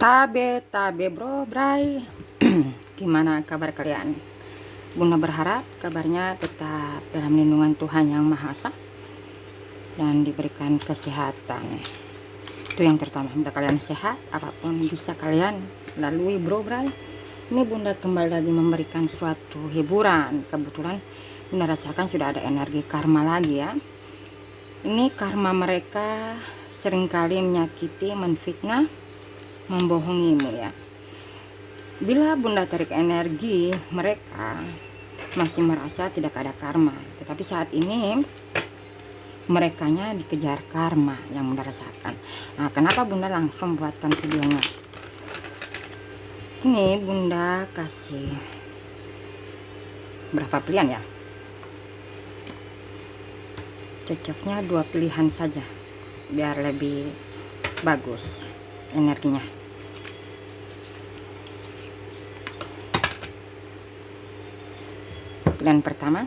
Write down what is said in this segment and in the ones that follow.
Tabe bro bray. Gimana kabar kalian? Bunda berharap kabarnya tetap dalam lindungan Tuhan Yang Maha Esa dan diberikan kesehatan. Itu yang terutama. Bunda kalian sehat, apapun bisa kalian lalui bro bray. Ini Bunda kembali lagi memberikan suatu hiburan. Kebetulan Bunda rasakan sudah ada energi karma lagi ya. Ini karma mereka seringkali menyakiti, menfitnah, membohongimu ya. Bila Bunda tarik energi, mereka masih merasa tidak ada karma, tetapi saat ini merekanya dikejar karma yang Bunda rasakan. Nah, kenapa Bunda langsung buatkan videonya? Ini Bunda kasih berapa pilihan ya? Cocoknya 2 pilihan saja biar lebih bagus energinya. Pilihan pertama,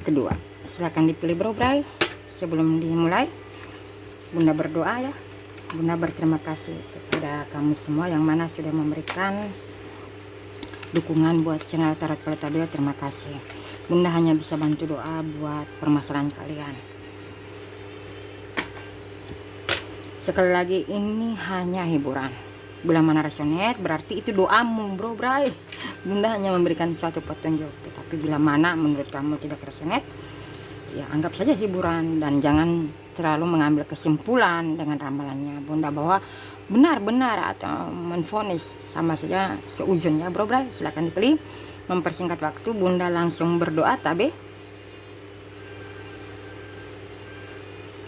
kedua, silahkan dipilih bro bray. Sebelum dimulai, Bunda berdoa ya. Bunda berterima kasih kepada kamu semua yang mana sudah memberikan dukungan buat channel Tarot Pelita. Terima kasih. Bunda hanya bisa bantu doa buat permasalahan kalian. Sekali lagi, ini hanya hiburan. Bila mana resonate berarti itu doamu bro bray. Bunda hanya memberikan suatu petunjuk. Tetapi bila mana menurut kamu tidak resonate, ya anggap saja hiburan. Dan jangan terlalu mengambil kesimpulan dengan ramalannya Bunda bahwa benar-benar atau menvonis, sama saja seujungnya bro bray. Silahkan dipilih. Mempersingkat waktu, Bunda langsung berdoa tabe.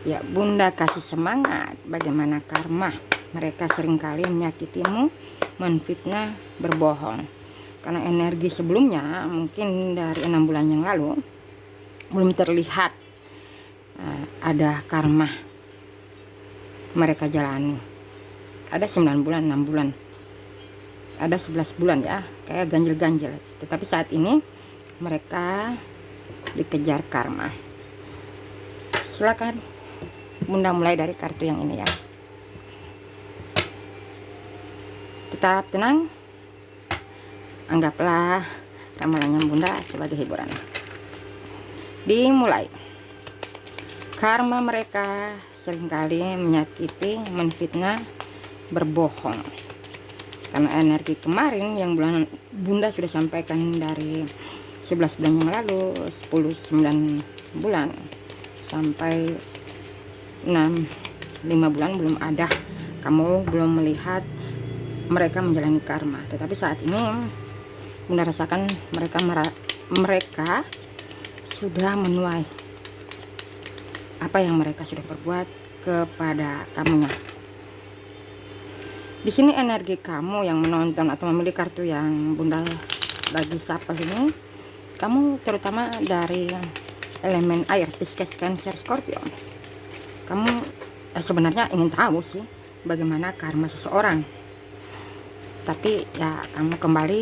Ya, Bunda kasih semangat. Bagaimana karma mereka seringkali menyakitimu, menfitnah, berbohong. Karena energi sebelumnya mungkin dari 6 bulan yang lalu belum terlihat ada karma mereka jalani. Ada 9 bulan, 6 bulan, ada 11 bulan ya, kayak ganjil-ganjil. Tetapi saat ini mereka dikejar karma. Silakan Bunda mulai dari kartu yang ini ya. Tetap tenang, anggaplah ramalannya Bunda sebagai hiburan. Dimulai. Karma mereka seringkali menyakiti, menfitnah, berbohong. Karena energi kemarin yang bulan Bunda sudah sampaikan dari 11 bulan yang lalu, 10, 9 bulan sampai 5 bulan belum ada, kamu belum melihat mereka menjalani karma. Tetapi saat ini Bunda rasakan mereka sudah menuai apa yang mereka sudah perbuat kepada kamunya. Di sini energi kamu yang menonton atau memilih kartu yang Bunda bagi shuffle ini, kamu terutama dari elemen air, Pisces, Cancer, Scorpio. Kamu sebenarnya ingin tahu sih bagaimana karma seseorang, tapi ya kamu kembali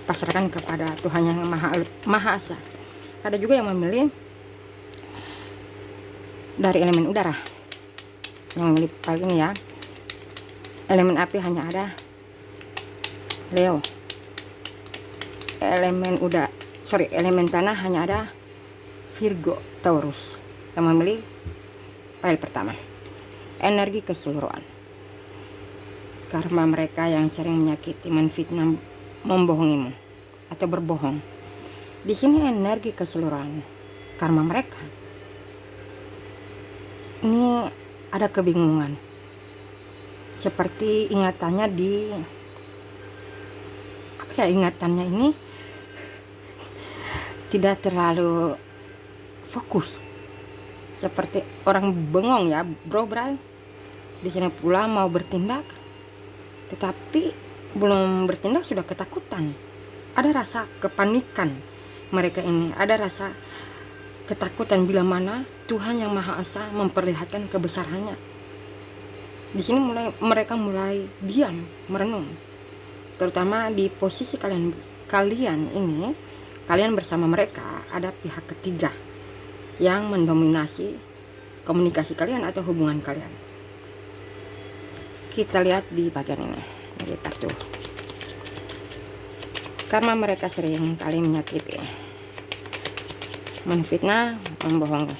pasrahkan kepada Tuhan Yang Maha Esa. Ada juga yang memilih dari elemen udara, yang memilih kali ini ya. Elemen api hanya ada Leo. Elemen tanah hanya ada Virgo, Taurus. Yang memilih file pertama, energi keseluruhan. Karma mereka yang sering menyakiti, menfitnah, membohongimu atau berbohong. Di sini energi keseluruhan karma mereka. Ini ada kebingungan. Seperti ingatannya ingatannya ini tidak terlalu fokus. Seperti orang bengong ya, bro bray. Di sini pula mau bertindak, tetapi belum bertindak sudah ketakutan. Ada rasa kepanikan mereka ini, ada rasa ketakutan bila mana Tuhan Yang Maha Esa memperlihatkan kebesarannya. Di sini mereka mulai diam, merenung. Terutama di posisi kalian ini, kalian bersama mereka ada pihak ketiga yang mendominasi komunikasi kalian atau hubungan kalian. kita lihat di bagian ini, di kartu. Karena mereka sering kali menyakiti, menfitnah, membohongi.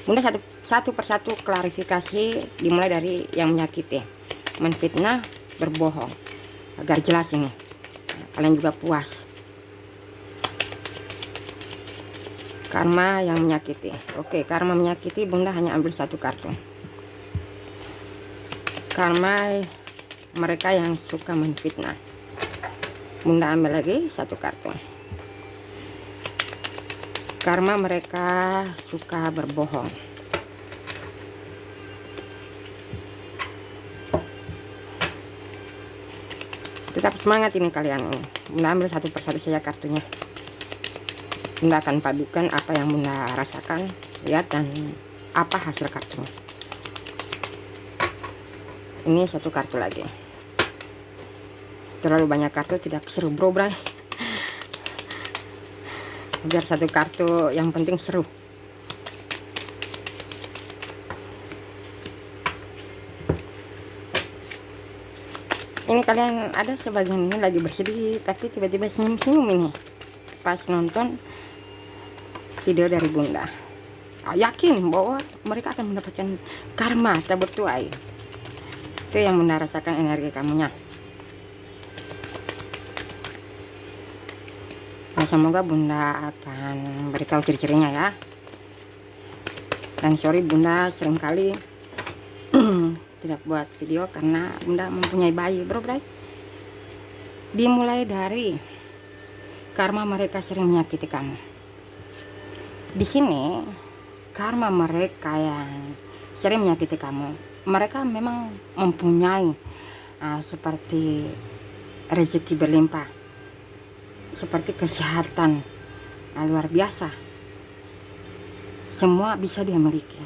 Bunda satu persatu klarifikasi, dimulai dari yang menyakiti, menfitnah, berbohong, agar jelas ini kalian juga puas. Karma yang menyakiti. Oke, karma menyakiti, Bunda hanya ambil satu kartu. Karma mereka yang suka menfitnah, Bunda ambil lagi satu kartu. Karma mereka suka berbohong. Tetap semangat ini kalian ini. Bunda ambil satu persatu saja kartunya. Bunda akan padukan apa yang Bunda rasakan, lihat, dan apa hasil kartunya. Ini satu kartu lagi. Terlalu banyak kartu tidak seru, bro. Biar satu kartu yang penting seru. Ini kalian ada sebagian ini lagi bersedih, tapi tiba-tiba senyum-senyum ini pas nonton video dari Bunda. Yakin bahwa mereka akan mendapatkan karma tak bertuai. Itu yang Bunda rasakan energi kamunya. Nah, semoga Bunda akan beritahu ciri-cirinya ya. Dan sorry Bunda seringkali tidak buat video karena Bunda mempunyai bayi, bro. Dimulai dari karma mereka sering menyakiti kamu. Di sini karma mereka yang sering menyakiti kamu, mereka memang mempunyai seperti rezeki berlimpah, seperti kesehatan luar biasa, semua bisa dia miliki.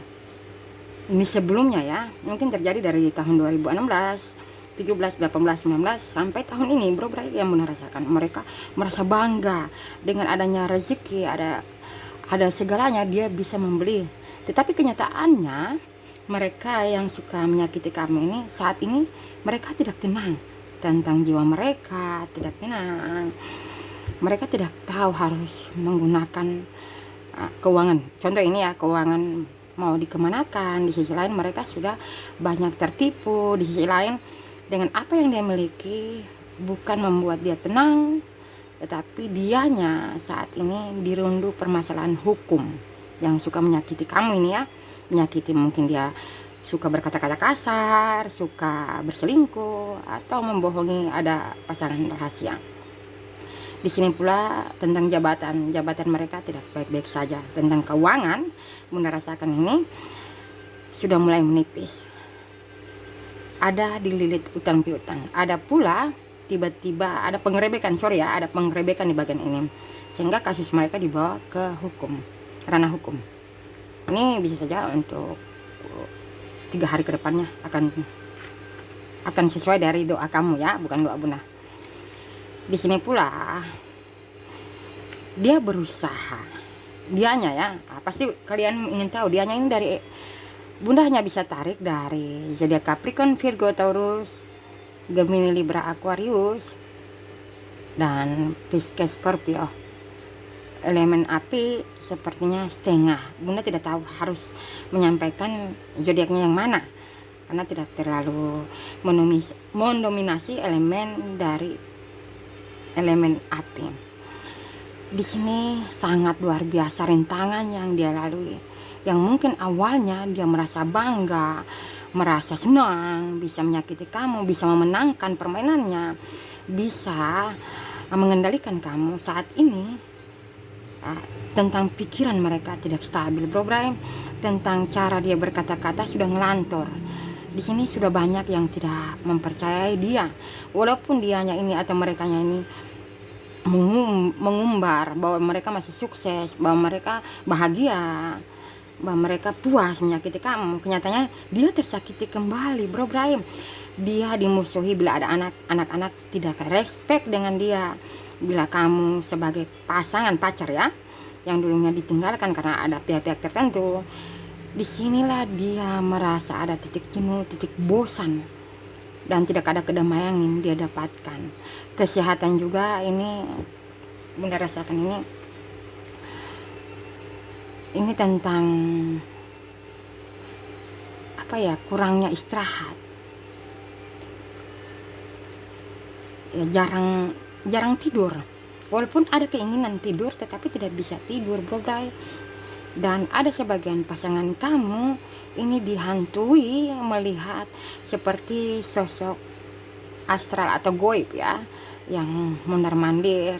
Ini sebelumnya ya, mungkin terjadi dari tahun 2016, 17, 18, 19 sampai tahun ini, bro, yang Bunda rasakan. Mereka merasa bangga dengan adanya rezeki, ada segalanya, dia bisa membeli. Tetapi kenyataannya mereka yang suka menyakiti kamu ini, saat ini mereka tidak tenang tentang jiwa mereka, tidak tenang. Mereka tidak tahu harus menggunakan keuangan. Contoh ini ya, keuangan mau dikemanakan. Di sisi lain mereka sudah banyak tertipu. Di sisi lain dengan apa yang dia miliki bukan membuat dia tenang, tetapi dianya saat ini dirundung permasalahan hukum yang suka menyakiti kamu ini ya. Menyakiti, mungkin dia suka berkata-kata kasar, suka berselingkuh, atau membohongi ada pasangan rahasia. Di sini pula tentang jabatan mereka tidak baik-baik saja. Tentang keuangan, Bunda rasakan ini sudah mulai menipis. Ada dililit utang piutang. Ada pula tiba-tiba ada penggerebekan, ada penggerebekan di bagian ini, sehingga kasus mereka dibawa ke hukum, ranah hukum. Ini bisa saja untuk 3 hari ke depannya akan sesuai dari doa kamu ya, bukan doa Bunda. Di sini pula dia berusaha, dianya ya, pasti kalian ingin tahu dianya ini dari Bunda hanya bisa tarik dari zodiak Capricorn, Virgo, Taurus, Gemini, Libra, Aquarius, dan Pisces, Scorpio. Elemen api sepertinya setengah. Bunda tidak tahu harus menyampaikan zodiaknya yang mana, karena tidak terlalu mendominasi elemen dari elemen api. Di sini sangat luar biasa rintangan yang dia lalui, yang mungkin awalnya dia merasa bangga, merasa senang, bisa menyakiti kamu, bisa memenangkan permainannya, bisa mengendalikan kamu. Saat ini tentang pikiran mereka tidak stabil, bro. Tentang cara dia berkata-kata sudah ngelantur. Di sini sudah banyak yang tidak mempercayai dia, walaupun dianya ini atau merekanya ini mengumbar bahwa mereka masih sukses, bahwa mereka bahagia, bahwa mereka puas menyakiti kamu. Kenyataannya dia tersakiti kembali, bro. Dia dimusuhi bila ada anak-anak tidak respect dengan dia. Bila kamu sebagai pasangan pacar ya, yang dulunya ditinggalkan karena ada pihak-pihak tertentu, disinilah dia merasa ada titik jenuh, titik bosan. dan tidak ada kedamaian yang dia dapatkan. Kesehatan juga ini Bunda rasakan ini tentang apa ya, kurangnya istirahat. Ya, jarang tidur. Walaupun ada keinginan tidur tetapi tidak bisa tidur, bro bray. Dan ada sebagian pasangan kamu ini dihantui melihat seperti sosok astral atau goib ya, yang mondar-mandir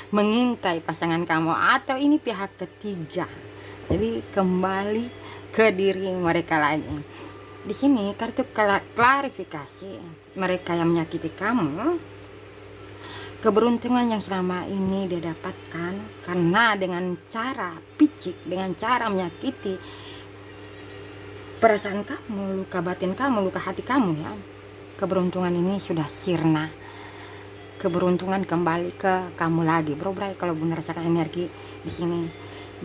mengintai pasangan kamu, atau ini pihak ketiga. Jadi kembali ke diri mereka lagi. Di sini kartu klarifikasi, mereka yang menyakiti kamu, keberuntungan yang selama ini dia dapatkan karena dengan cara picik, dengan cara menyakiti perasaan kamu, luka batin kamu, luka hati kamu ya. Keberuntungan ini sudah sirna. Keberuntungan kembali ke kamu lagi, bro bray. Kalau Bunda rasakan energi di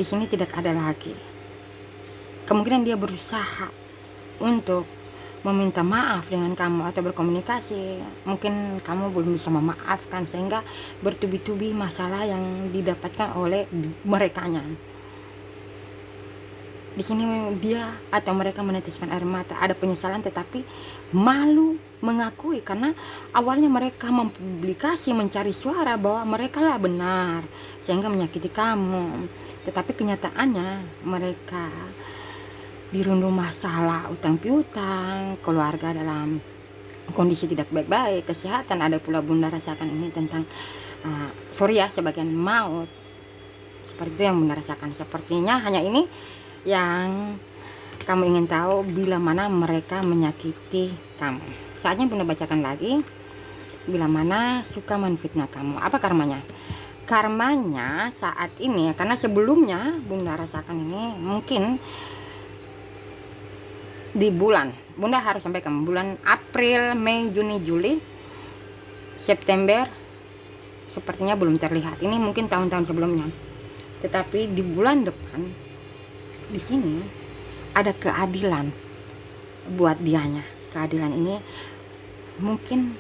sini, tidak ada lagi. Kemungkinan dia berusaha untuk meminta maaf dengan kamu atau berkomunikasi. Mungkin kamu belum bisa memaafkan sehingga bertubi-tubi masalah yang didapatkan oleh merekanya. Di sini dia atau mereka meneteskan air mata, ada penyesalan tetapi malu mengakui karena awalnya mereka mempublikasi, mencari suara bahwa mereka lah benar sehingga menyakiti kamu. Tetapi kenyataannya mereka dirundung masalah utang piutang, keluarga dalam kondisi tidak baik-baik, kesehatan. Ada pula Bunda rasakan ini tentang sebagian maut. Seperti itu yang Bunda rasakan. Sepertinya hanya ini yang kamu ingin tahu, bila mana mereka menyakiti kamu. Saatnya Bunda bacakan lagi. Bila mana suka menfitnah kamu, apa karmanya? Karmanya saat ini, karena sebelumnya Bunda rasakan ini mungkin di bulan, Bunda harus sampaikan bulan April, Mei, Juni, Juli, September sepertinya belum terlihat. Ini mungkin tahun-tahun sebelumnya. Tetapi di bulan depan di sini ada keadilan buat dianya. Keadilan ini mungkin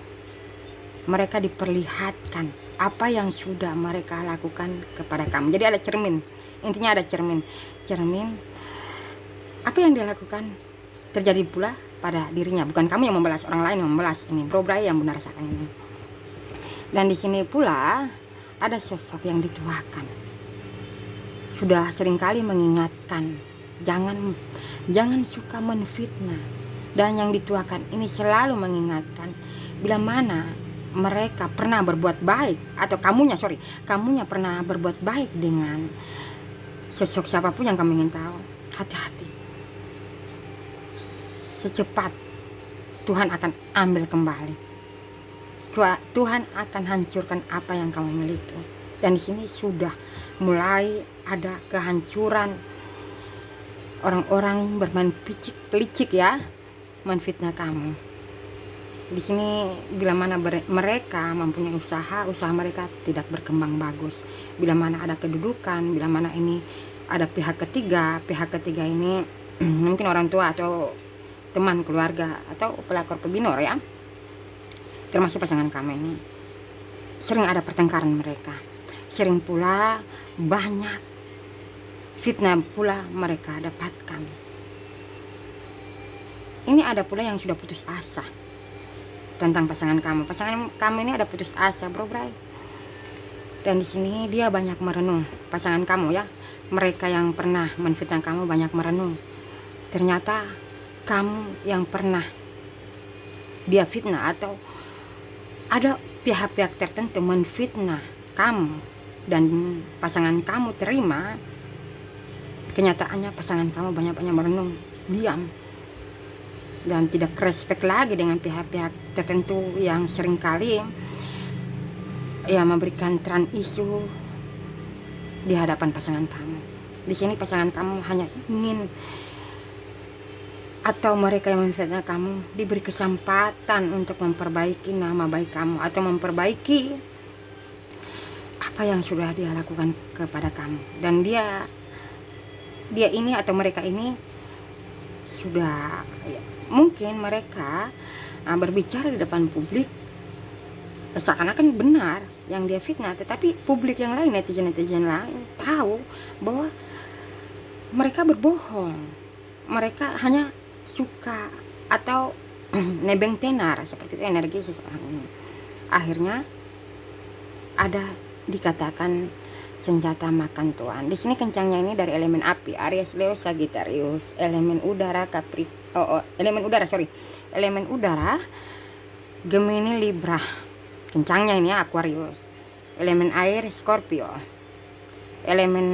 mereka diperlihatkan apa yang sudah mereka lakukan kepada kamu. Jadi ada cermin. Intinya ada cermin apa yang dia lakukan terjadi pula pada dirinya. Bukan kamu yang membalas, orang lain yang membalas. Ini bro bray yang Bunda rasakan ini. Dan di sini pula ada sosok yang dituakan. Sudah seringkali mengingatkan, jangan suka menfitnah. Dan yang dituakan ini selalu mengingatkan bila mana mereka pernah berbuat baik, atau kamunya pernah berbuat baik dengan sosok siapapun yang kamu ingin tahu. Hati-hati. Secepat Tuhan akan ambil kembali. Tuhan akan hancurkan apa yang kamu miliki. Dan di sini sudah mulai ada kehancuran. Orang-orang yang bermain licik ya, menfitnah kamu. Di sini bila mana mereka mempunyai usaha mereka tidak berkembang bagus. Bila mana ada kedudukan, bila mana ini ada pihak ketiga ini mungkin orang tua atau teman keluarga atau pelakor pebinor ya, termasuk pasangan kamu ini, sering ada pertengkaran mereka, sering pula banyak fitnah pula mereka dapatkan. Ini ada pula yang sudah putus asa tentang pasangan kamu ini ada putus asa, bro bray. Dan di sini dia banyak merenung, pasangan kamu ya, mereka yang pernah menfitnah kamu banyak merenung. Ternyata kamu yang pernah dia fitnah, atau ada pihak-pihak tertentu menfitnah kamu dan pasangan kamu terima. Kenyataannya pasangan kamu banyak-banyak merenung, diam, dan tidak respect lagi dengan pihak-pihak tertentu yang seringkali ya memberikan tran isu di hadapan pasangan kamu. Di sini pasangan kamu hanya ingin, atau mereka yang memfitnah kamu diberi kesempatan untuk memperbaiki nama baik kamu, atau memperbaiki apa yang sudah dia lakukan kepada kamu. Dan dia ini atau mereka ini sudah ya, mungkin mereka berbicara di depan publik seakan-akan benar yang dia fitnah, tetapi publik yang lain, netizen lain tahu bahwa mereka berbohong, mereka hanya suka atau nebeng tenar seperti itu energi seseorang ini. Akhirnya ada dikatakan senjata makan tuan. Di sini kencangnya ini dari elemen api, Aries, Leo, Sagittarius, elemen udara, elemen udara, Gemini, Libra. Kencangnya ini Aquarius. Elemen air, Scorpio. Elemen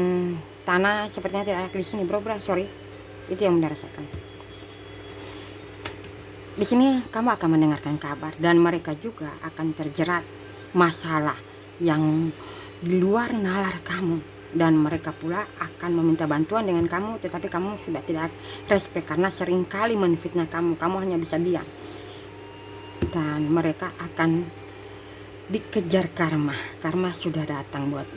tanah sepertinya tidak ada di sini, bro. Itu yang Bunda rasakan. Di sini kamu akan mendengarkan kabar dan mereka juga akan terjerat masalah yang di luar nalar kamu, dan mereka pula akan meminta bantuan dengan kamu, tetapi kamu sudah tidak respect karena seringkali menfitnah kamu hanya bisa diam, dan mereka akan dikejar karma sudah datang buat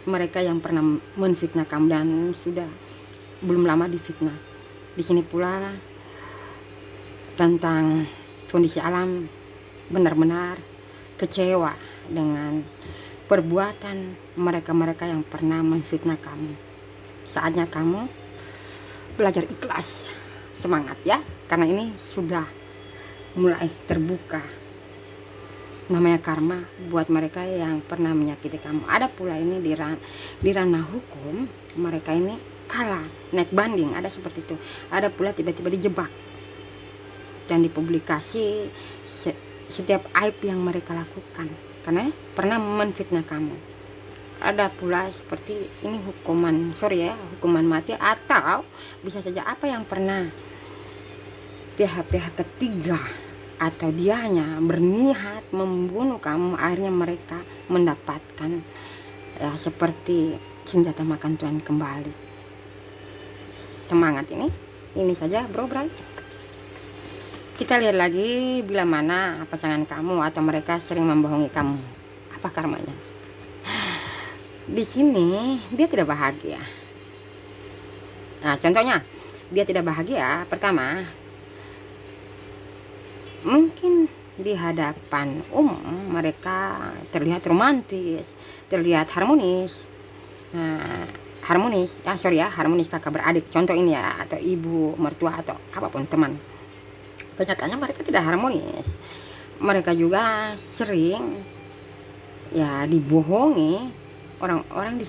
mereka yang pernah menfitnah kamu dan sudah belum lama difitnah. Di sini pula tentang kondisi alam, benar-benar kecewa dengan perbuatan mereka yang pernah menfitnah kamu. Saatnya kamu belajar ikhlas, semangat ya, karena ini sudah mulai terbuka namanya karma buat mereka yang pernah menyakiti kamu. Ada pula ini di ranah hukum, mereka ini kalah, naik banding, ada seperti itu. Ada pula tiba-tiba dijebak dan dipublikasi setiap aib yang mereka lakukan karena pernah menfitnah kamu. Ada pula seperti ini hukuman mati, atau bisa saja apa yang pernah pihak ketiga atau dianya berniat membunuh kamu, akhirnya mereka mendapatkan ya seperti senjata makan Tuhan kembali. Semangat ini saja bro. Kita lihat lagi bila mana pasangan kamu atau mereka sering membohongi kamu. Apa karmanya? Di sini dia tidak bahagia. Nah, contohnya dia tidak bahagia. Pertama, mungkin di hadapan umum mereka terlihat romantis, terlihat harmonis. Nah, harmonis kakak beradik. Contoh ini ya, atau ibu mertua atau apapun teman. Kenyataannya mereka tidak harmonis. Mereka juga sering ya dibohongi orang-orang di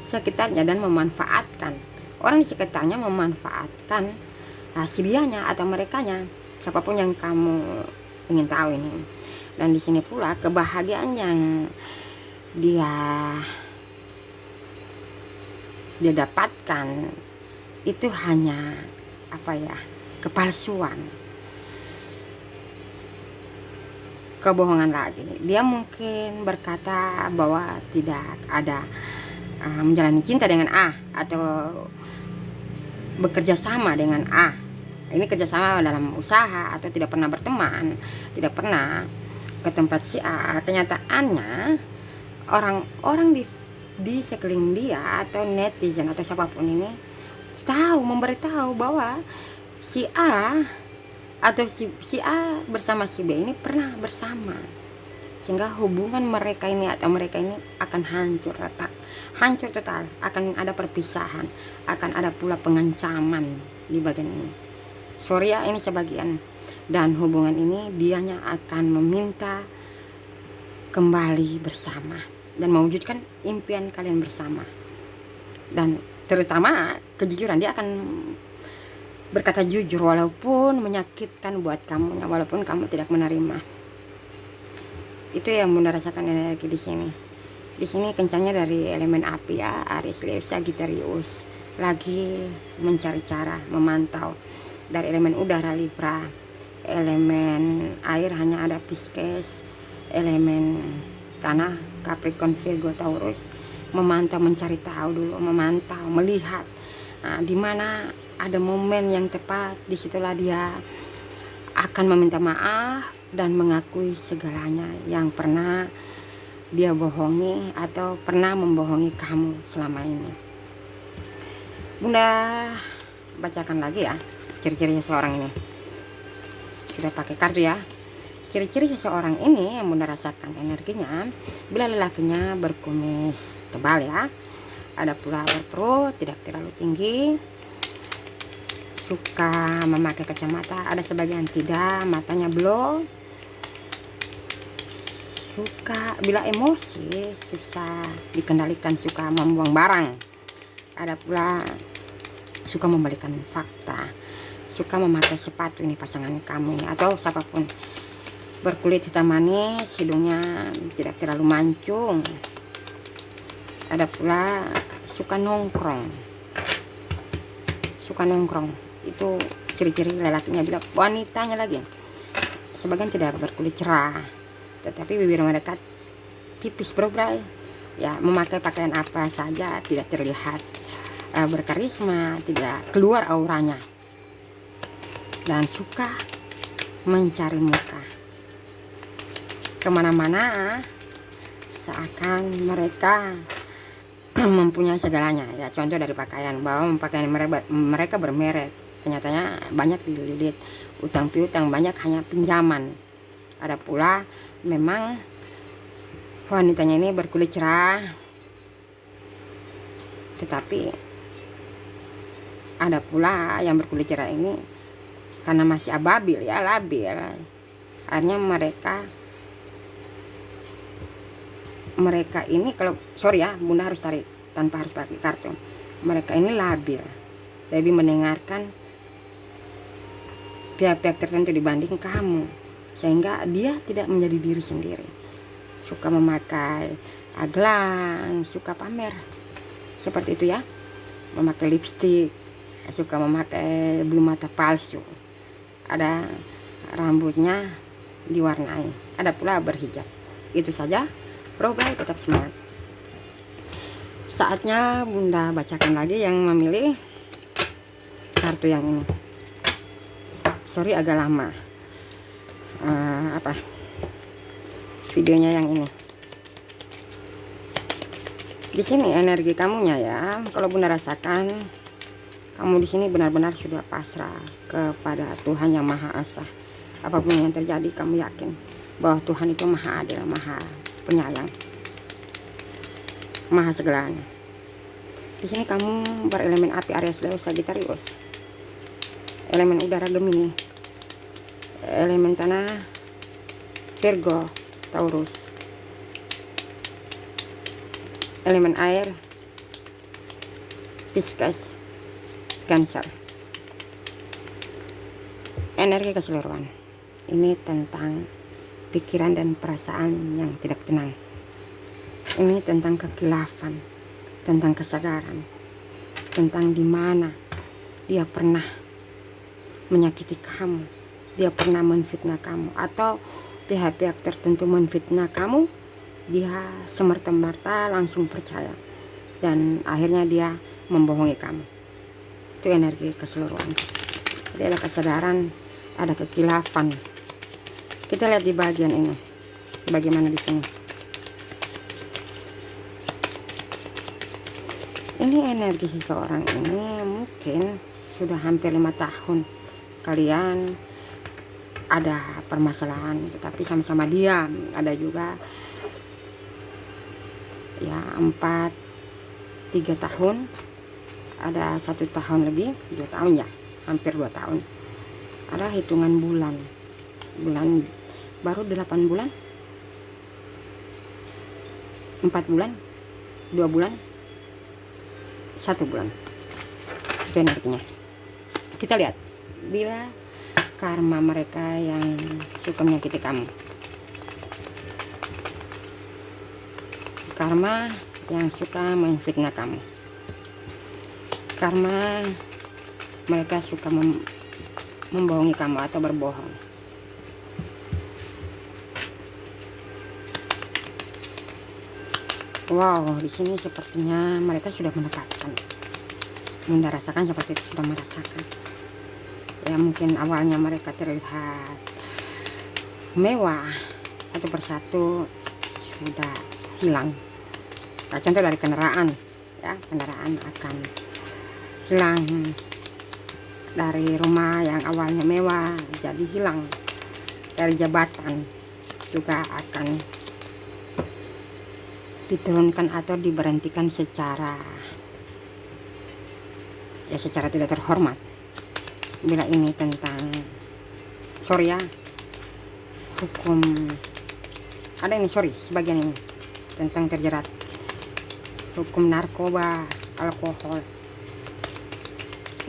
sekitarnya dan memanfaatkan orang di sekitarnya memanfaatkan dianya atau merekanya, siapapun yang kamu ingin tahu ini. Dan di sini pula kebahagiaan yang dia dapatkan itu hanya kepalsuan, kebohongan lagi. Dia mungkin berkata bahwa tidak ada menjalani cinta dengan A atau bekerja sama dengan A. Ini kerjasama dalam usaha atau tidak pernah berteman, tidak pernah ke tempat si A. Kenyataannya orang-orang di sekeliling dia atau netizen atau siapapun ini memberitahu bahwa si A atau si A bersama si B ini pernah bersama, sehingga hubungan mereka ini akan hancur total, akan ada perpisahan, akan ada pula pengancaman di bagian ini. Ini sebagian, dan hubungan ini dianya akan meminta kembali bersama dan mewujudkan impian kalian bersama, dan terutama kejujuran. Dia akan berkata jujur walaupun menyakitkan buat kamu, walaupun kamu tidak menerima. Itu yang Bunda rasakan energi di sini. Di sini kencangnya dari elemen api ya, Aries, Leo, Sagittarius, lagi mencari cara, memantau. Dari elemen udara Libra, elemen air hanya ada Pisces, elemen tanah Capricorn, Virgo, Taurus. Memantau, mencari tahu dulu, melihat di mana ada momen yang tepat, disitulah dia akan meminta maaf dan mengakui segalanya yang pernah dia bohongi atau pernah membohongi kamu selama ini. Bunda bacakan lagi ya. ciri-ciri seseorang ini. Sudah pakai kartu ya. Ciri-ciri seseorang ini yang Bunda rasakan energinya, bila lelakinya berkumis tebal ya, ada pula berperut tidak terlalu tinggi, suka memakai kacamata, ada sebagian tidak, matanya blok, suka bila emosi susah dikendalikan, suka membuang barang, ada pula suka membalikan fakta, suka memakai sepatu ini pasangan kamu atau siapapun, berkulit hitam manis, hidungnya tidak terlalu mancung, ada pula suka nongkrong, itu ciri-ciri lelakinya. Bila wanitanya lagi, sebagian tidak berkulit cerah, tetapi bibir mereka tipis berbrai ya, memakai pakaian apa saja tidak terlihat berkarisma, tidak keluar auranya, dan suka mencari muka kemana-mana, seakan mereka mempunyai segalanya ya. Contoh dari pakaian, bahwa pakaian mereka bermerek, kenyataannya banyak dililit utang piutang, banyak hanya pinjaman. Ada pula memang wanitanya ini berkulit cerah, tetapi ada pula yang berkulit cerah ini karena masih ababil ya, labil, akhirnya mereka ini, kalau sorry ya Bunda harus tarik tanpa harus pakai kartu, mereka ini labil, lebih mendengarkan pihak-pihak tertentu dibanding kamu, sehingga dia tidak menjadi diri sendiri, suka memakai gelang, suka pamer seperti itu ya, memakai lipstik, suka memakai bulu mata palsu, ada rambutnya diwarnai, ada pula berhijab. Itu saja. Bro, tetap semangat. Saatnya Bunda bacakan lagi yang memilih kartu yang ini. Sorry agak lama videonya yang ini. Di sini energi kamunya ya, kalau Bunda rasakan kamu di sini benar-benar sudah pasrah kepada Tuhan yang Maha Esa. Apapun yang terjadi, kamu yakin bahwa Tuhan itu Maha Adil, Maha Penyayang, Maha segalanya. Di sini kamu berelemen api Aries, Leo, Sagittarius, elemen udara Gemini, elemen tanah Virgo, Taurus, elemen air Pisces, Cancer. Energi keseluruhan ini tentang pikiran dan perasaan yang tidak tenang. Ini tentang kekilafan, tentang kesadaran, tentang di mana dia pernah menyakiti kamu, dia pernah menfitnah kamu, atau pihak-pihak tertentu menfitnah kamu, dia semerta-merta langsung percaya dan akhirnya dia membohongi kamu. Itu energi keseluruhan. Jadi ada kesadaran, ada kekilafan. Kita lihat di bagian ini, bagaimana di sini. Ini energi seseorang ini mungkin sudah hampir 5 tahun kalian ada permasalahan, tetapi sama-sama diam. Ada juga ya 3 tahun, ada 1 tahun lebih, 2 tahun ya, hampir 2 tahun. Ada hitungan bulan baru 8 bulan, 4 bulan, 2 bulan, 1 bulan. Itu energinya. Kita lihat bila karma mereka yang suka menyakiti kamu, karma yang suka memfitnah kamu, karma mereka suka membohongi kamu atau berbohong. Wow, di sini sepertinya mereka sudah menetapkan. Bunda rasakan seperti itu, sudah merasakan. Ya mungkin awalnya mereka terlihat mewah, satu persatu sudah hilang. Nah, contoh dari kendaraan, ya kendaraan akan hilang, dari rumah yang awalnya mewah jadi hilang, dari jabatan juga akan diturunkan atau diberhentikan secara tidak terhormat. Bila ini tentang sorry ya, hukum ada ini, sorry, sebagian ini tentang terjerat hukum narkoba, alkohol.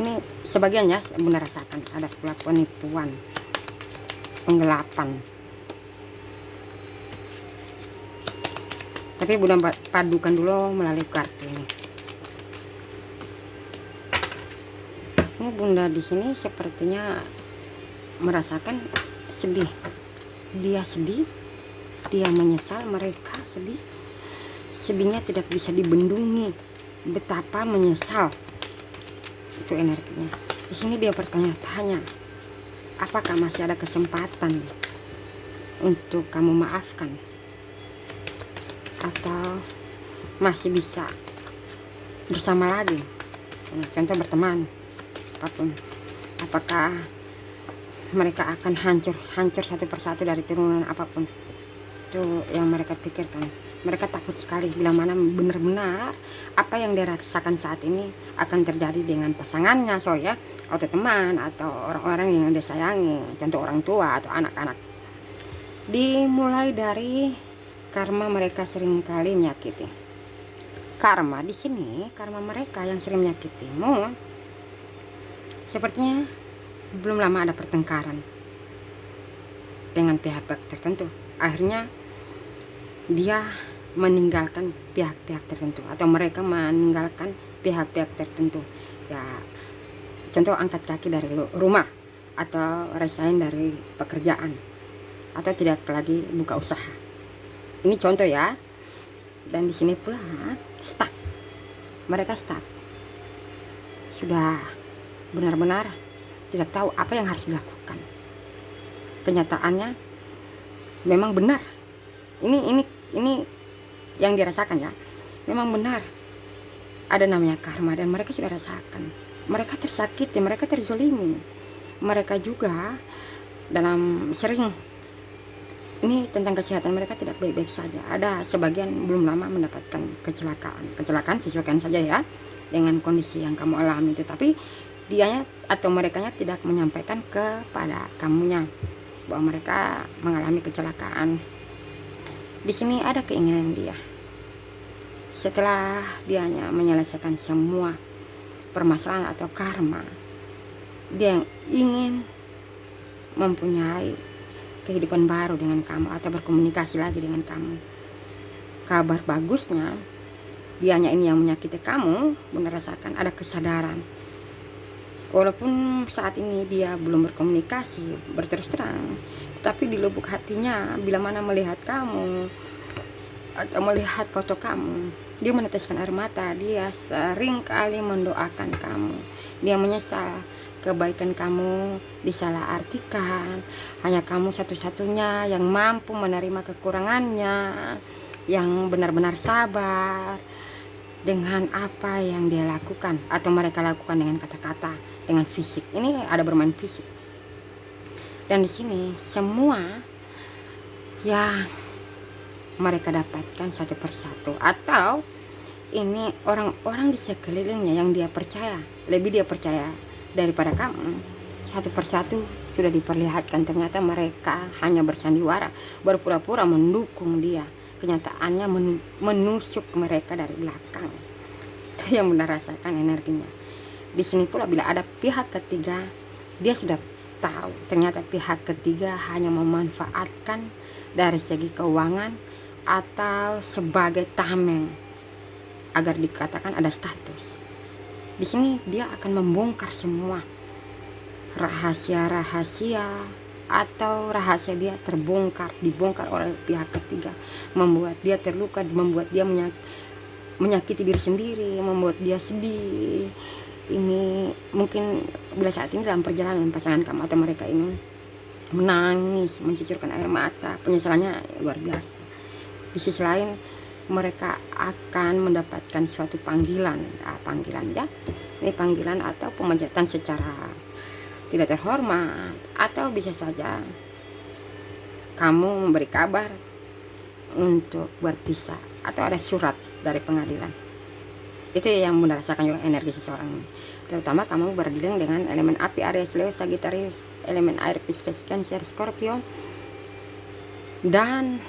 Ini sebagiannya Bunda rasakan, ada pula penipuan, penggelapan. Tapi Bunda padukan dulu melalui kartu ini. Ini Bunda di sini sepertinya merasakan sedih. Dia sedih, dia menyesal, mereka sedih. Sedihnya tidak bisa dibendungi. Betapa menyesal. Itu energinya. Di sini dia bertanya-tanya, apakah masih ada kesempatan untuk kamu maafkan? Atau masih bisa bersama lagi? Contoh berteman, apapun. Apakah mereka akan hancur satu persatu dari turunan apapun? Itu yang mereka pikirkan. Mereka takut sekali bila mana benar-benar apa yang dirasakan saat ini akan terjadi dengan pasangannya, ya, atau teman, atau orang-orang yang disayangi, contoh orang tua atau anak-anak. Dimulai dari karma mereka sering kali menyakiti. Karma di sini, karma mereka yang sering menyakitimu, sepertinya belum lama ada pertengkaran dengan pihak-pihak tertentu. Akhirnya dia meninggalkan pihak-pihak tertentu, atau mereka meninggalkan pihak-pihak tertentu. Ya, contoh angkat kaki dari rumah, atau resign dari pekerjaan, atau tidak lagi buka usaha. Ini contoh ya. Dan di sini pula stuck. Mereka stuck. Sudah benar-benar tidak tahu apa yang harus dilakukan. Kenyataannya memang benar. Ini yang dirasakan ya. Memang benar. Ada namanya karma dan mereka sudah rasakan. Mereka tersakiti, mereka terzolimi. Mereka juga dalam sering, ini tentang kesehatan mereka tidak baik-baik saja. Ada sebagian belum lama mendapatkan kecelakaan sesuaikan saja ya dengan kondisi yang kamu alami, tetapi dianya atau merekanya tidak menyampaikan kepada kamunya bahwa mereka mengalami kecelakaan. Di sini ada keinginan dia, setelah dianya menyelesaikan semua permasalahan atau karma, dia yang ingin mempunyai kehidupan baru dengan kamu atau berkomunikasi lagi dengan kamu. Kabar bagusnya, dianya ini yang menyakiti kamu, benar rasakan ada kesadaran. Walaupun saat ini dia belum berkomunikasi berterus terang, tetapi di lubuk hatinya bila mana melihat kamu atau melihat foto kamu, dia meneteskan air mata. Dia sering kali mendoakan kamu. Dia menyesal kebaikan kamu disalahartikan. Hanya kamu satu-satunya yang mampu menerima kekurangannya, yang benar-benar sabar dengan apa yang dia lakukan atau mereka lakukan dengan kata-kata, dengan fisik. Ini ada bermain fisik. Dan di sini semua yang mereka dapatkan satu persatu, atau ini orang-orang di sekelilingnya yang dia percaya, lebih dia percaya daripada kamu, satu persatu sudah diperlihatkan. Ternyata mereka hanya bersandiwara, berpura-pura mendukung dia. Kenyataannya menusuk mereka dari belakang. Itu yang benar rasakan energinya. Di sini pula bila ada pihak ketiga, dia sudah tahu ternyata pihak ketiga hanya memanfaatkan dari segi keuangan atau sebagai tameng agar dikatakan ada status. Di sini dia akan membongkar semua rahasia-rahasia atau rahasia dia dibongkar oleh pihak ketiga, membuat dia terluka, membuat dia menyakiti diri sendiri, membuat dia sedih. Ini mungkin bila saat ini dalam perjalanan pasangan kamu atau mereka ini menangis, mencucurkan air mata, penyesalannya luar biasa. Di sisi lain mereka akan mendapatkan suatu panggilan ya, ini panggilan atau pemecatan secara tidak terhormat, atau bisa saja kamu memberi kabar untuk berpisah atau ada surat dari pengadilan. Itu yang Bunda rasakan juga energi seseorang ini. Terutama kamu berdilang dengan elemen api Aries, Leo, Sagittarius, elemen air Pisces, Cancer, Scorpio, dan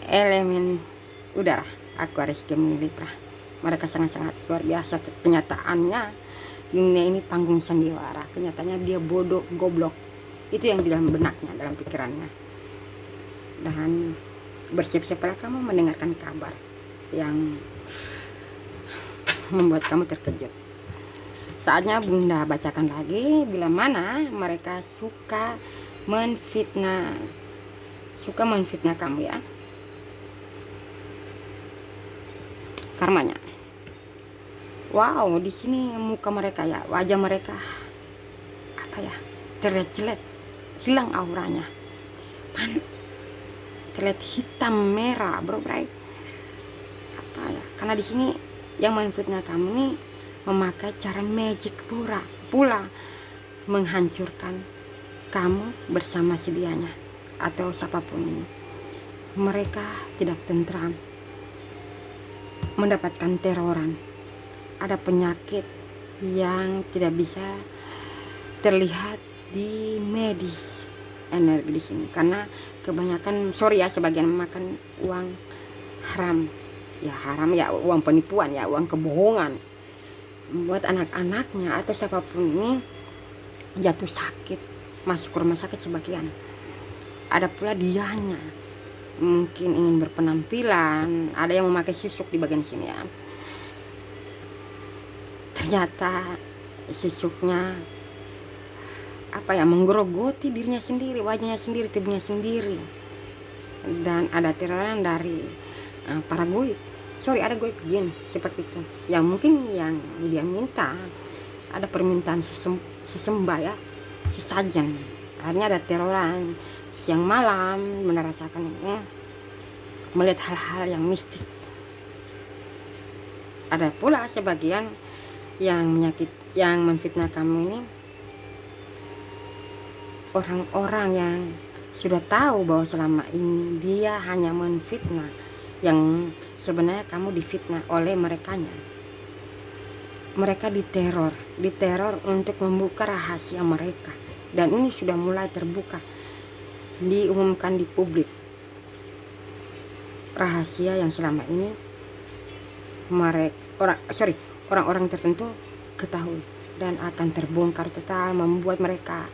elemen udara Aquarius, Gemini, Libra. Mereka sangat-sangat luar biasa. Kenyataannya dunia ini panggung sandiwara, kenyataannya dia bodoh, goblok. Itu yang di dalam benaknya, dalam pikirannya. Dan bersiap-siaplah kamu mendengarkan kabar yang membuat kamu terkejut. Saatnya Bunda bacakan lagi bila mana mereka suka menfitnah kamu ya. Karmanya. Wow, di sini muka mereka ya, wajah mereka apa ya? Terlihat jelek, hilang auranya. Terlihat hitam merah, bro, bright. Apa ya? Karena di sini yang menfitnah kamu nih memakai cara magic pula menghancurkan kamu bersama sedianya atau siapapun ini. Mereka tidak tentram, mendapatkan teroran, ada penyakit yang tidak bisa terlihat di medis energi di sini, karena kebanyakan sebagian memakan uang haram ya, uang penipuan ya, uang kebohongan, membuat anak-anaknya atau siapapun ini jatuh sakit, masuk ke rumah sakit sebagian. Ada pula dianya mungkin ingin berpenampilan, ada yang memakai susuk di bagian sini ya. Ternyata susuknya apa ya, menggerogoti dirinya sendiri, wajahnya sendiri, tubuhnya sendiri. Dan ada teroran dari para goib. Ada goib jin seperti itu. Yang mungkin yang dia minta ada permintaan sesembah ya, sesajen. Akhirnya ada teroran siang malam, merasakan ini, melihat hal-hal yang mistik. Ada pula sebagian yang memfitnah kamu ini, orang-orang yang sudah tahu bahwa selama ini dia hanya menfitnah, yang sebenarnya kamu difitnah oleh merekanya. Mereka diteror untuk membuka rahasia mereka, dan ini sudah mulai terbuka, diumumkan di publik. Rahasia yang selama ini orang-orang tertentu ketahui dan akan terbongkar total, membuat mereka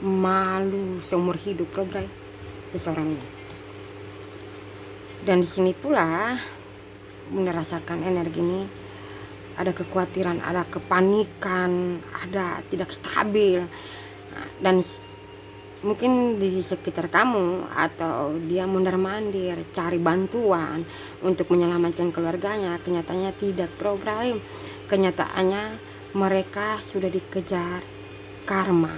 malu seumur hidup, bro, seseorang ini. Dan di sini pula Bunda rasakan energi ini, ada kekhawatiran, ada kepanikan, ada tidak stabil, dan mungkin di sekitar kamu atau dia mondar-mandir cari bantuan untuk menyelamatkan keluarganya. Kenyataannya tidak, bro. Kenyataannya mereka sudah dikejar karma.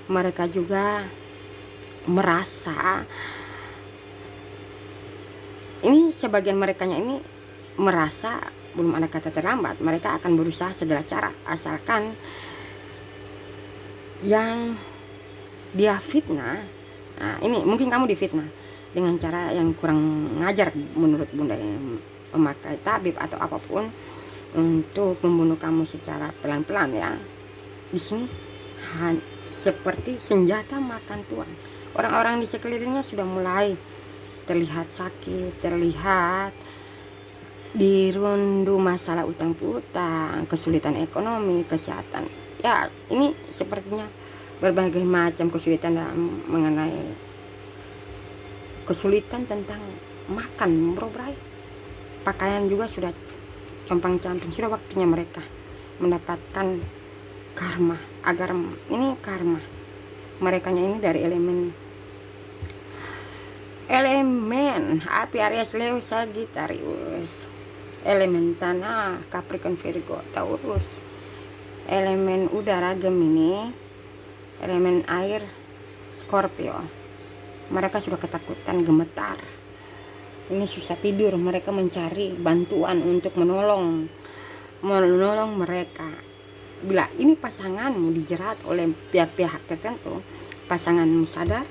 Mereka juga merasa ini, sebagian merekanya ini merasa belum ada kata terlambat. Mereka akan berusaha segala cara, asalkan yang dia fitnah. Nah, ini mungkin kamu difitnah dengan cara yang kurang ngajar menurut Bunda, yang memakai tabib atau apapun untuk membunuh kamu secara pelan-pelan ya. Di sini seperti senjata makan tuan. Orang-orang di sekelilingnya sudah mulai terlihat sakit, terlihat dirundu masalah utang piutang, kesulitan ekonomi, kesehatan. Ya, ini sepertinya berbagai macam kesulitan mengenai kesulitan tentang makan, bro. Pakaian juga sudah compang-camping. Sudah waktunya mereka mendapatkan karma, agar ini karma merekanya ini dari elemen api Aries, Leo, Sagittarius, elemen tanah Capricorn, Virgo, Taurus, elemen udara Gemini, elemen air Scorpio. Mereka sudah ketakutan, gemetar, ini susah tidur. Mereka mencari bantuan untuk menolong mereka. bila ini pasanganmu dijerat oleh pihak-pihak tertentu, pasanganmu sadar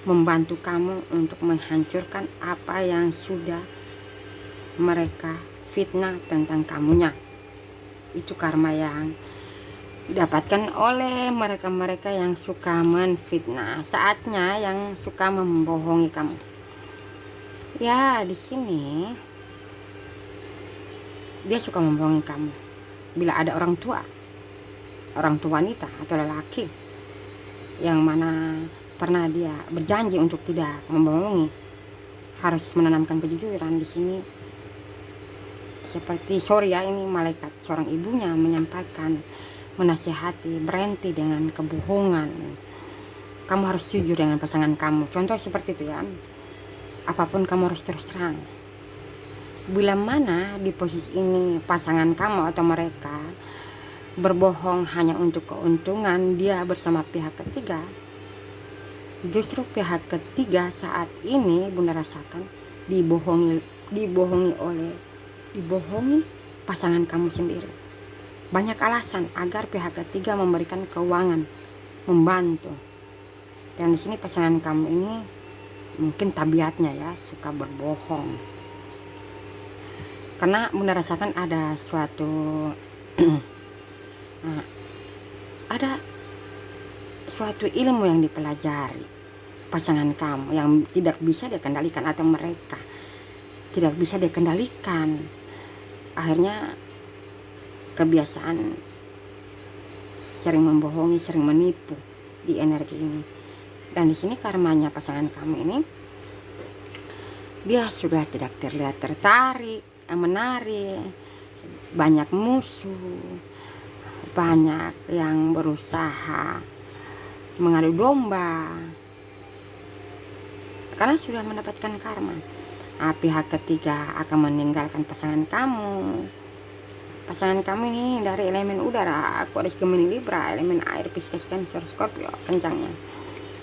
membantu kamu untuk menghancurkan apa yang sudah mereka fitnah tentang kamunya. Itu karma yang didapatkan oleh mereka-mereka yang suka menfitnah. Saatnya yang suka membohongi kamu. Ya, di sini dia suka membohongi kamu. Bila ada orang tua wanita atau lelaki yang mana pernah dia berjanji untuk tidak membohongi, harus menanamkan kejujuran. Di sini seperti sorry ya, ini malaikat seorang ibunya menyampaikan, menasihati, berhenti dengan kebohongan. Kamu harus jujur dengan pasangan kamu. Contoh seperti itu ya. Apapun kamu harus terus terang. Bila mana di posisi ini pasangan kamu atau mereka berbohong hanya untuk keuntungan dia bersama pihak ketiga, justru pihak ketiga saat ini Bunda rasakan dibohongi pasangan kamu sendiri. Banyak alasan agar pihak ketiga memberikan keuangan, membantu. Dan di sini pasangan kamu ini mungkin tabiatnya ya suka berbohong. Karena Bunda rasakan ada suatu ada suatu ilmu yang dipelajari pasangan kamu yang tidak bisa dikendalikan, atau mereka tidak bisa dikendalikan. Akhirnya kebiasaan sering membohongi, sering menipu di energi ini. Dan di sini karmanya pasangan kamu ini, dia sudah tidak terlihat tertarik, menarik, banyak musuh, banyak yang berusaha mengadu domba karena sudah mendapatkan karma. Pihak ketiga akan meninggalkan pasangan kamu. Pasangan kamu ini dari elemen udara, Aquarius, Gemini, Libra, elemen air, Pisces, Cancer, Scorpio kencangnya.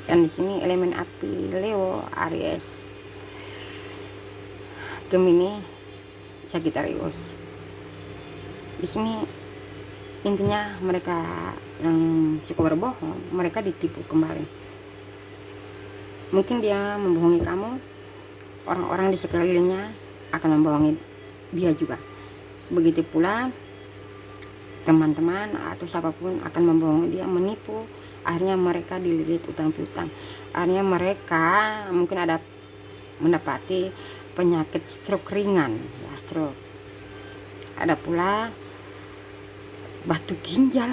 Dan di sini elemen api, Leo, Aries, Gemini, Sagittarius. Di sini intinya mereka yang suka berbohong, mereka ditipu kembali. Mungkin dia membohongi kamu, orang-orang di sekelilingnya akan membohongi dia juga. Begitu pula teman-teman atau siapapun akan membohongi dia, menipu. Akhirnya mereka dililit utang piutang. Akhirnya mereka mungkin ada mendapati penyakit stroke ringan, ya, stroke. Ada pula batu ginjal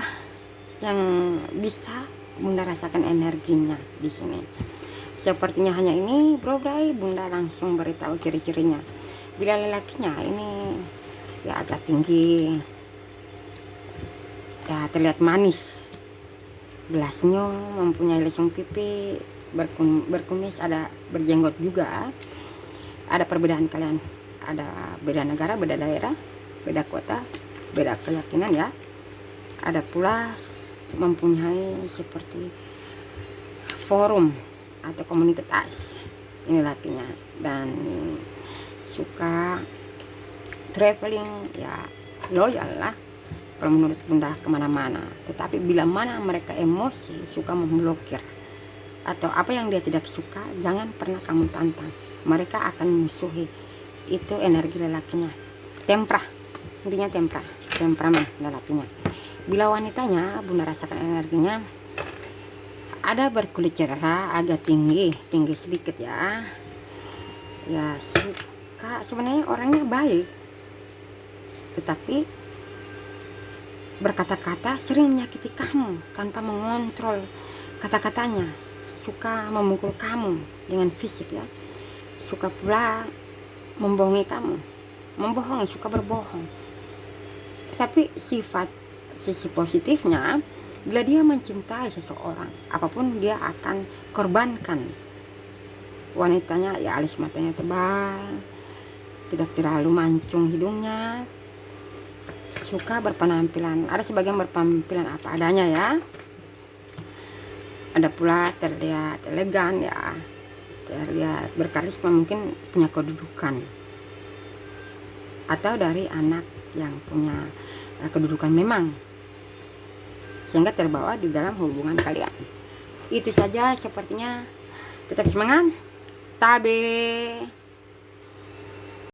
yang bisa Bunda rasakan energinya di sini. Sepertinya hanya ini, bro-bray. Bunda langsung beritahu ciri-cirinya. Bila lelakinya ini ya agak tinggi, ya terlihat manis, gelasnya mempunyai lesung pipi, berkumis, ada berjenggot juga. Ada perbedaan kalian, ada beda negara, beda daerah, beda kota, beda keyakinan ya. Ada pula mempunyai seperti forum atau komunitas, ini lakinya, dan suka traveling, ya loyal lah kalau menurut Bunda kemana-mana. Tetapi bila mana mereka emosi, suka memblokir atau apa yang dia tidak suka, jangan pernah kamu tantang, mereka akan musuhi. Itu energi lelakinya. Tempra, intinya temperamen lelakinya. Bila wanitanya, Bunda rasakan energinya ada berkulit cerah, agak tinggi sedikit ya. Ya suka, sebenarnya orangnya baik, tetapi berkata-kata sering menyakiti kamu tanpa mengontrol kata-katanya. Suka memukul kamu dengan fisik ya. Suka pula membohongi kamu, suka berbohong. Tapi sisi positifnya, bila dia mencintai seseorang, apapun dia akan korbankan. Wanitanya ya alis matanya tebal, tidak terlalu mancung hidungnya, suka berpenampilan, ada sebagian berpenampilan apa adanya ya. Ada pula terlihat elegan ya, terlihat berkarisma, mungkin punya kedudukan, atau dari anak yang punya kedudukan memang. sehingga terbawa di dalam hubungan kalian. Itu saja sepertinya. Tetap semangat. Tabe.